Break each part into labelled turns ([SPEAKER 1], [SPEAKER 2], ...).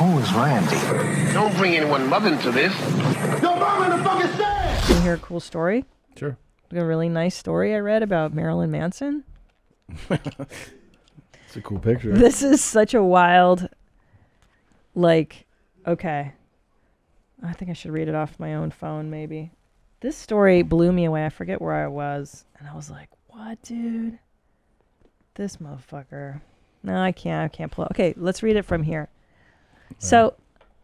[SPEAKER 1] Who is Randy?
[SPEAKER 2] Don't bring anyone mother into this.
[SPEAKER 1] Your mom in the fucking stand!
[SPEAKER 3] Can you hear a cool story?
[SPEAKER 4] Sure.
[SPEAKER 3] A really nice story I read about Marilyn Manson.
[SPEAKER 4] It's a cool picture.
[SPEAKER 3] This is such a wild, okay. I think I should read it off my own phone, maybe. This story blew me away. I forget where I was. And I was like, what, dude? This motherfucker. No, I can't pull it. Okay, let's read it from here. So,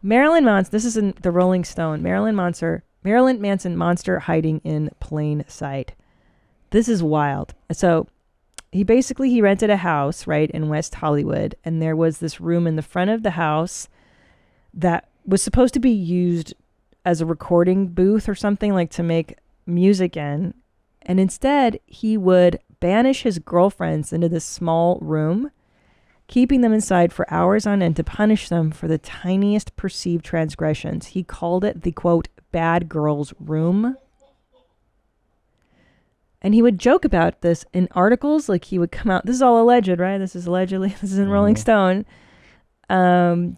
[SPEAKER 3] Marilyn Manson, this is in the Rolling Stone. Marilyn Manson monster hiding in plain sight. This is wild. So, he rented a house, right, in West Hollywood. And there was this room in the front of the house that was supposed to be used as a recording booth or something, like to make music in. And instead, he would banish his girlfriends into this small room, keeping them inside for hours on end to punish them for the tiniest perceived transgressions. He called it the, quote, bad girl's room. And he would joke about this in articles. Like, he would come out. This is all alleged, right? This is allegedly. This is in Rolling Stone.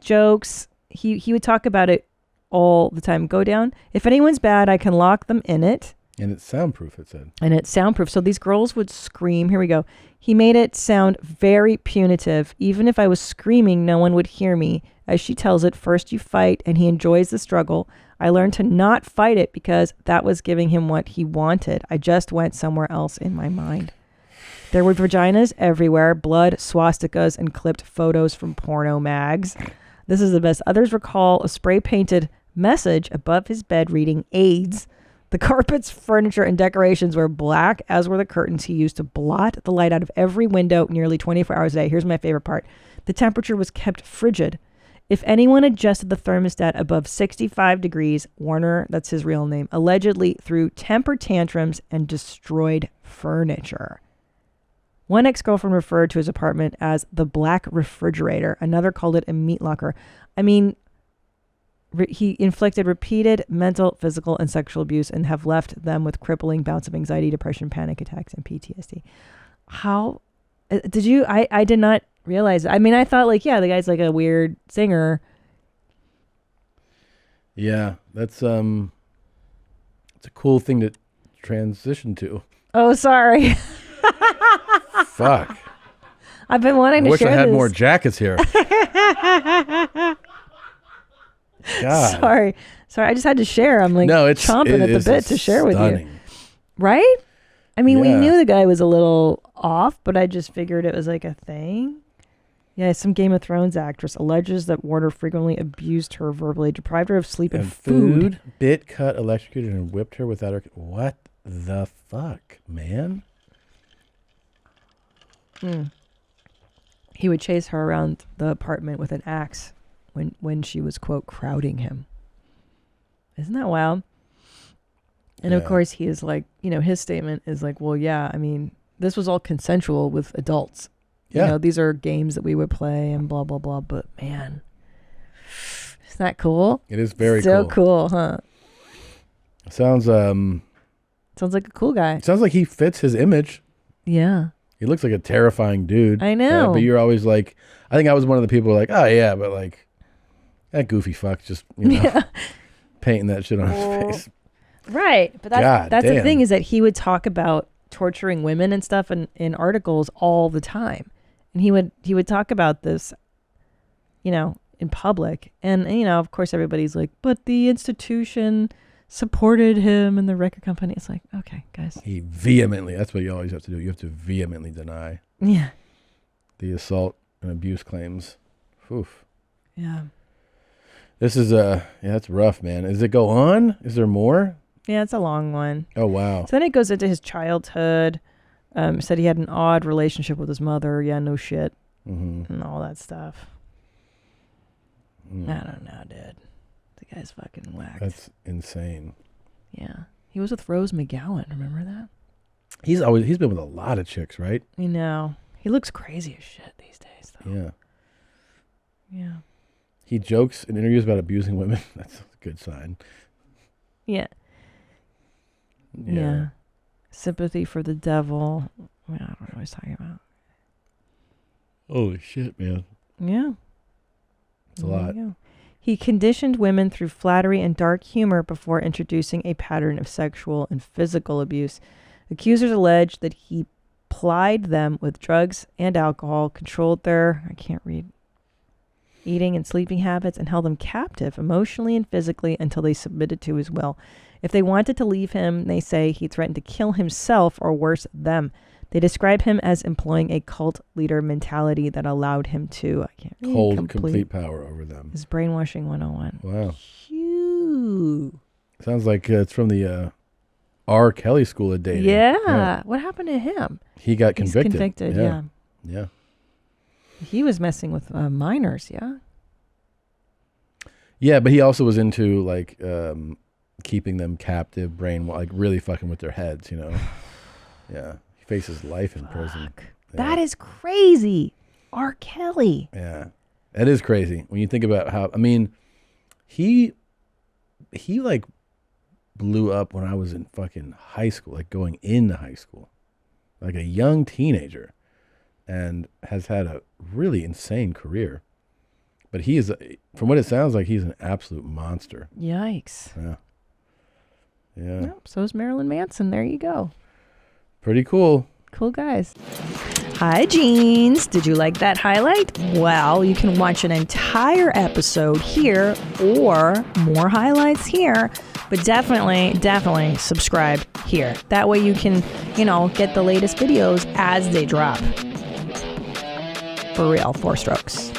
[SPEAKER 3] Jokes. He would talk about it all the time. Go down. If anyone's bad, I can lock them in it.
[SPEAKER 4] And it's soundproof, it said.
[SPEAKER 3] And it's soundproof. So these girls would scream. Here we go. He made it sound very punitive. Even if I was screaming, no one would hear me. As she tells it, first you fight, and he enjoys the struggle. I learned to not fight it because that was giving him what he wanted. I just went somewhere else in my mind. There were vaginas everywhere, blood, swastikas, and clipped photos from porno mags. This is the best. Others recall a spray-painted message above his bed reading AIDS. The carpets, furniture, and decorations were black, as were the curtains he used to blot the light out of every window nearly 24 hours a day. Here's my favorite part. The temperature was kept frigid. If anyone adjusted the thermostat above 65 degrees, Warner, that's his real name, allegedly threw temper tantrums and destroyed furniture. One ex-girlfriend referred to his apartment as the black refrigerator. Another called it a meat locker. I mean, he inflicted repeated mental, physical, and sexual abuse and have left them with crippling bouts of anxiety, depression, panic attacks, and PTSD. How did you? I did not realize. I mean, I thought the guy's like a weird singer.
[SPEAKER 4] Yeah, that's it's a cool thing to transition to.
[SPEAKER 3] Oh, sorry.
[SPEAKER 4] Fuck.
[SPEAKER 3] I've been wanting to share this.
[SPEAKER 4] I wish I had more jackets here. God.
[SPEAKER 3] Sorry. I just had to share. I'm chomping at the bit to share with you. Right? I mean, we knew the guy was a little off, but I just figured it was like a thing. Yeah, some Game of Thrones actress alleges that Warner frequently abused her verbally, deprived her of sleep and food.
[SPEAKER 4] Bit, cut, electrocuted, and whipped her without her... What the fuck, man?
[SPEAKER 3] He would chase her around the apartment with an axe when she was, quote, crowding him. Isn't that wild? And of course, he is like, his statement is like, well, yeah, I mean, this was all consensual with adults.
[SPEAKER 4] Yeah.
[SPEAKER 3] These are games that we would play and blah, blah, blah. But man, isn't that cool?
[SPEAKER 4] It is very
[SPEAKER 3] so cool, huh?
[SPEAKER 4] Sounds
[SPEAKER 3] like a cool guy.
[SPEAKER 4] Sounds like he fits his image.
[SPEAKER 3] Yeah.
[SPEAKER 4] He looks like a terrifying dude.
[SPEAKER 3] I know.
[SPEAKER 4] But you're always like, I think I was one of the people like, oh yeah, but like that goofy fuck just, painting that shit on his face.
[SPEAKER 3] Right. But that's the thing, is that he would talk about torturing women and stuff in articles all the time. And he would talk about this, in public. And, of course, everybody's like, but the institution supported him and the record company. It's like, okay, guys.
[SPEAKER 4] He vehemently, that's what you always have to do. You have to vehemently deny the assault and abuse claims. Oof.
[SPEAKER 3] Yeah.
[SPEAKER 4] This is that's rough, man. Does it go on? Is there more?
[SPEAKER 3] Yeah, it's a long one.
[SPEAKER 4] Oh, wow.
[SPEAKER 3] So then it goes into his childhood. Said he had an odd relationship with his mother. Yeah, no shit. Mm-hmm. And all that stuff. I don't know, dude. The guy's fucking whacked.
[SPEAKER 4] That's insane.
[SPEAKER 3] Yeah. He was with Rose McGowan. Remember that?
[SPEAKER 4] He's been with a lot of chicks, right?
[SPEAKER 3] I know. He looks crazy as shit these days, though.
[SPEAKER 4] Yeah.
[SPEAKER 3] Yeah.
[SPEAKER 4] He jokes in interviews about abusing women. That's a good sign.
[SPEAKER 3] Yeah. Yeah. Sympathy for the devil. I don't know what I was talking about.
[SPEAKER 4] Holy shit, man.
[SPEAKER 3] Yeah.
[SPEAKER 4] It's a lot.
[SPEAKER 3] He conditioned women through flattery and dark humor before introducing a pattern of sexual and physical abuse. Accusers allege that he plied them with drugs and alcohol, controlled their, eating and sleeping habits, and held them captive emotionally and physically until they submitted to his will. If they wanted to leave him, they say he threatened to kill himself or worse, them. They describe him as employing a cult leader mentality that allowed him to
[SPEAKER 4] hold complete power over them.
[SPEAKER 3] His brainwashing 101.
[SPEAKER 4] Wow.
[SPEAKER 3] Phew.
[SPEAKER 4] Sounds like it's from the R. Kelly school of dating.
[SPEAKER 3] Yeah. What happened to him?
[SPEAKER 4] He got
[SPEAKER 3] He's
[SPEAKER 4] convicted.
[SPEAKER 3] Convicted, yeah.
[SPEAKER 4] Yeah.
[SPEAKER 3] He was messing with minors, yeah?
[SPEAKER 4] Yeah, but he also was into like keeping them captive, really fucking with their heads, you know? Yeah. He faces life in prison. Yeah.
[SPEAKER 3] That is crazy. R. Kelly.
[SPEAKER 4] Yeah. That is crazy. When you think about how, I mean, he like blew up when I was in fucking high school, like going into high school, like a young teenager, and has had a really insane career. But he is, from what it sounds like, he's an absolute monster.
[SPEAKER 3] Yikes.
[SPEAKER 4] Yeah. Yeah.
[SPEAKER 3] Well, so is Marilyn Manson. There you go.
[SPEAKER 4] Pretty cool.
[SPEAKER 3] Cool guys. Hi, Jeans. Did you like that highlight? Well, you can watch an entire episode here or more highlights here. But definitely subscribe here. That way you can, get the latest videos as they drop. For real, 4 strokes.